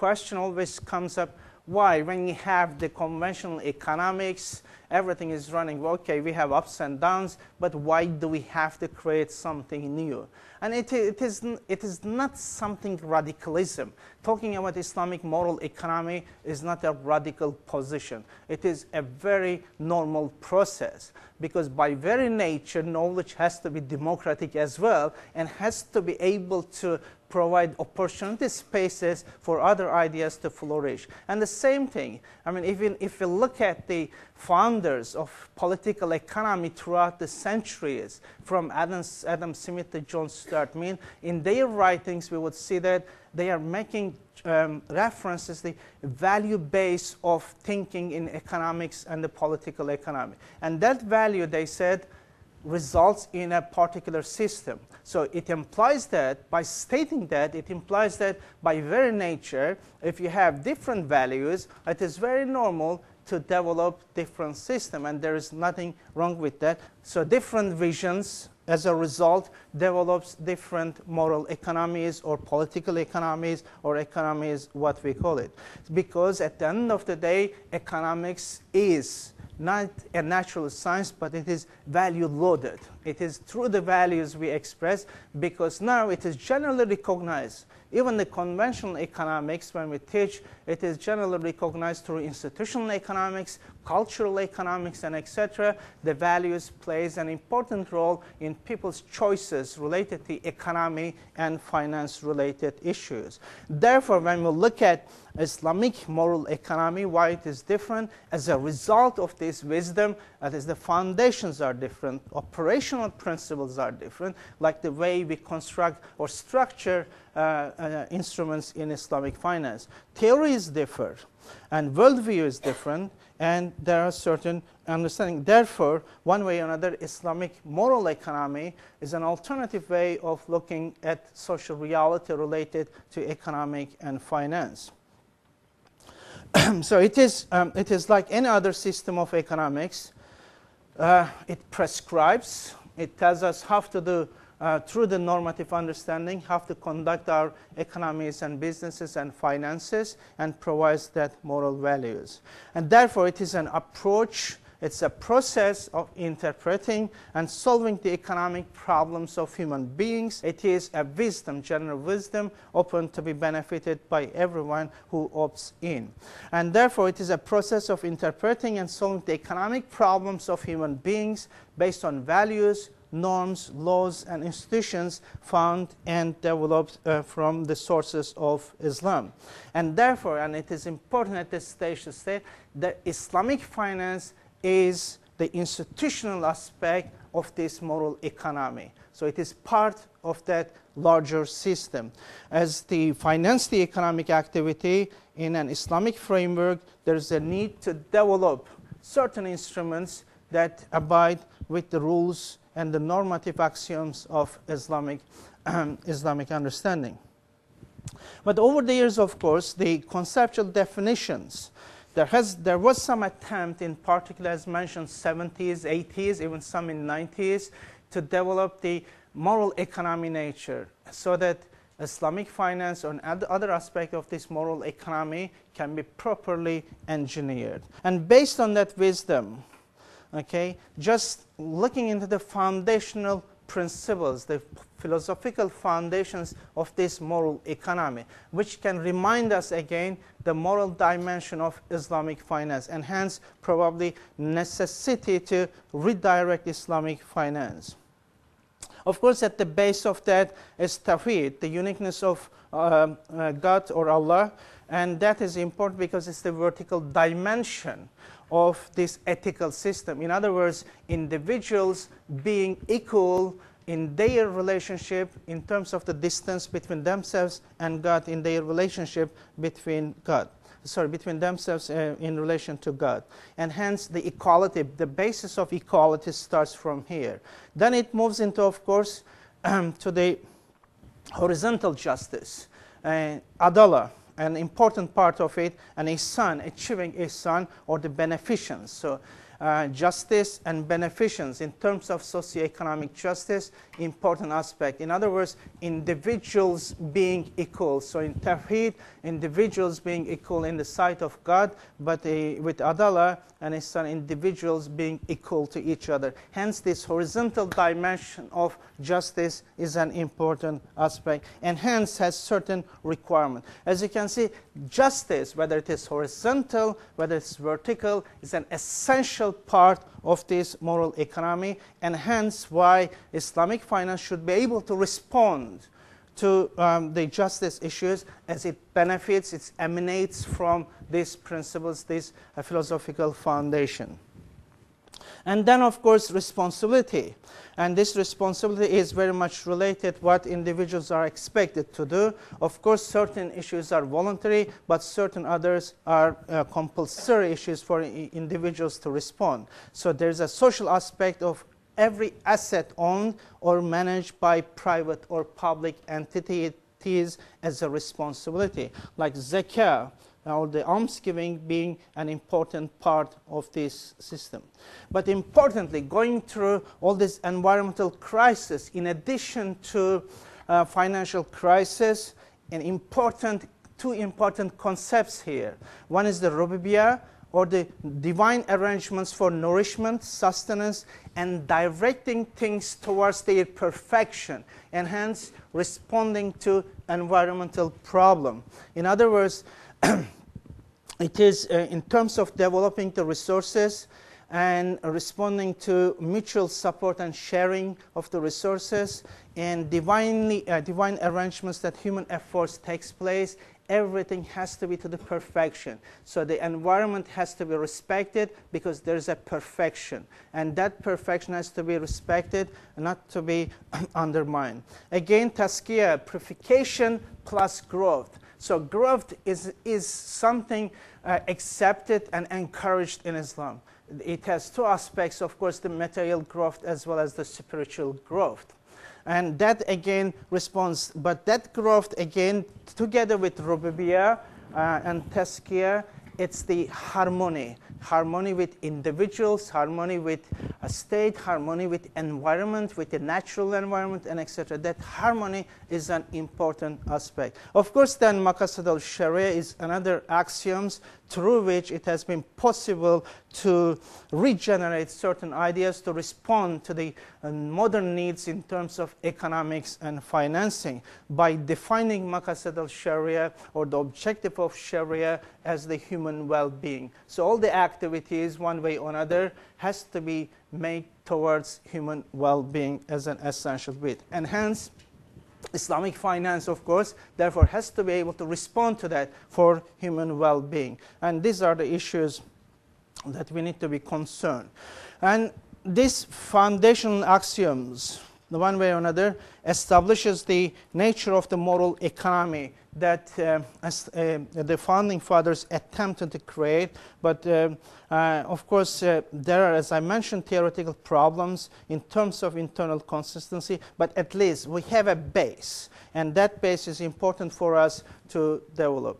question always comes up, why? When you have the conventional economics, everything is running, okay, we have ups and downs, but why do we have to create something new? And it is not something radicalism. Talking about Islamic moral economy is not a radical position. It is a very normal process, because by very nature, knowledge has to be democratic as well, and has to be able to provide opportunity spaces for other ideas to flourish. And the same thing, I mean, if you look at the founders of political economy throughout the centuries, from Adam Smith to John Stuart Mill, in their writings we would see that they are making references the value base of thinking in economics and the political economy. And that value, they said, results in a particular system. So it implies that, by stating that, it implies that by very nature, if you have different values, it is very normal to develop different systems, and there is nothing wrong with that. So different visions, as a result, develops different moral economies or political economies, or economies, what we call it. Because at the end of the day, economics is not a natural science, but it is value loaded. It is through the values we express, because now it is generally recognized. Even the conventional economics, when we teach, it is generally recognized through institutional economics, cultural economics, and etc. The values plays an important role in people's choices related to economy and finance related issues. Therefore, when we look at Islamic moral economy, why it is different, as a result of this wisdom, that is, the foundations are different, operational principles are different, like the way we construct or structure instruments in Islamic finance. Theories differ, and worldview is different, and there are certain understanding. Therefore, one way or another, Islamic moral economy is an alternative way of looking at social reality related to economic and finance. So it is like any other system of economics. It prescribes, it tells us how to do, through the normative understanding, how to conduct our economies and businesses and finances, and provides that moral values. And therefore, it is an approach, it's a process of interpreting and solving the economic problems of human beings. It is a wisdom, general wisdom, open to be benefited by everyone who opts in. And therefore, it is a process of interpreting and solving the economic problems of human beings based on values, norms, laws, and institutions found and developed from the sources of Islam. And therefore, and it is important at this stage to state, that Islamic finance is the institutional aspect of this moral economy. So it is part of that larger system. As the finance the economic activity in an Islamic framework, there is a need to develop certain instruments that abide with the rules and the normative axioms of Islamic understanding. But over the years, of course, the conceptual definitions, there was some attempt, in particular, as mentioned, 70s, 80s, even some in 90s, to develop the moral economy nature, so that Islamic finance or other aspect of this moral economy can be properly engineered. And based on that wisdom, okay, just looking into the foundational principles, the philosophical foundations of this moral economy, which can remind us again the moral dimension of Islamic finance, and hence probably necessity to redirect Islamic finance. Of course, at the base of that is Tawheed, the uniqueness of God or Allah, and that is important because it's the vertical dimension of this ethical system. In other words, individuals being equal in their relationship in terms of the distance between themselves and God, in their relationship between themselves in relation to God. And hence the equality, the basis of equality starts from here. Then it moves into, of course, to the horizontal justice, adala, an important part of it, and ihsan, achieving ihsan or the beneficence. So justice and beneficence in terms of socioeconomic justice, important aspect. In other words, individuals being equal. So in Tawheed, individuals being equal in the sight of God, but with Adala and Ihsan, individuals being equal to each other. Hence, this horizontal dimension of justice is an important aspect, and hence has certain requirements. As you can see, justice, whether it is horizontal, whether it's vertical, is an essential part of this moral economy, and hence why Islamic finance should be able to respond to the justice issues as it benefits, it emanates from these principles, this philosophical foundation. And then, of course, responsibility. And this responsibility is very much related to what individuals are expected to do. Of course, certain issues are voluntary, but certain others are compulsory issues for individuals to respond. So there's a social aspect of every asset owned or managed by private or public entities as a responsibility, like zakah, or the almsgiving being an important part of this system. But importantly, going through all this environmental crisis, in addition to financial crisis, two important concepts here. One is the rububiyah, or the divine arrangements for nourishment, sustenance, and directing things towards their perfection, and hence responding to environmental problem. In other words, it is in terms of developing the resources and responding to mutual support and sharing of the resources and divine arrangements that human efforts takes place. Everything has to be to the perfection. So the environment has to be respected because there's a perfection. And that perfection has to be respected, not to be undermined. Again, tazkiyah, purification plus growth. So growth is something accepted and encouraged in Islam. It has two aspects, of course, the material growth as well as the spiritual growth. And that again responds, but that growth again, together with rububiyah and tazkiyah, it's the harmony with individuals, harmony with a state, harmony with environment, with the natural environment, and etc. That harmony is an important aspect. Of course, then maqasid al-sharia is another axiom through which it has been possible to regenerate certain ideas to respond to the modern needs in terms of economics and financing by defining maqasid al-sharia, or the objective of sharia, as the human well-being. So all the activities, one way or another, has to be made towards human well-being as an essential bit. And hence, Islamic finance, of course, therefore has to be able to respond to that for human well-being. And these are the issues that we need to be concerned. And these foundational axioms, the one way or another, establishes the nature of the moral economy that the founding fathers attempted to create. But of course, there are, as I mentioned, theoretical problems in terms of internal consistency, but at least we have a base, and that base is important for us to develop.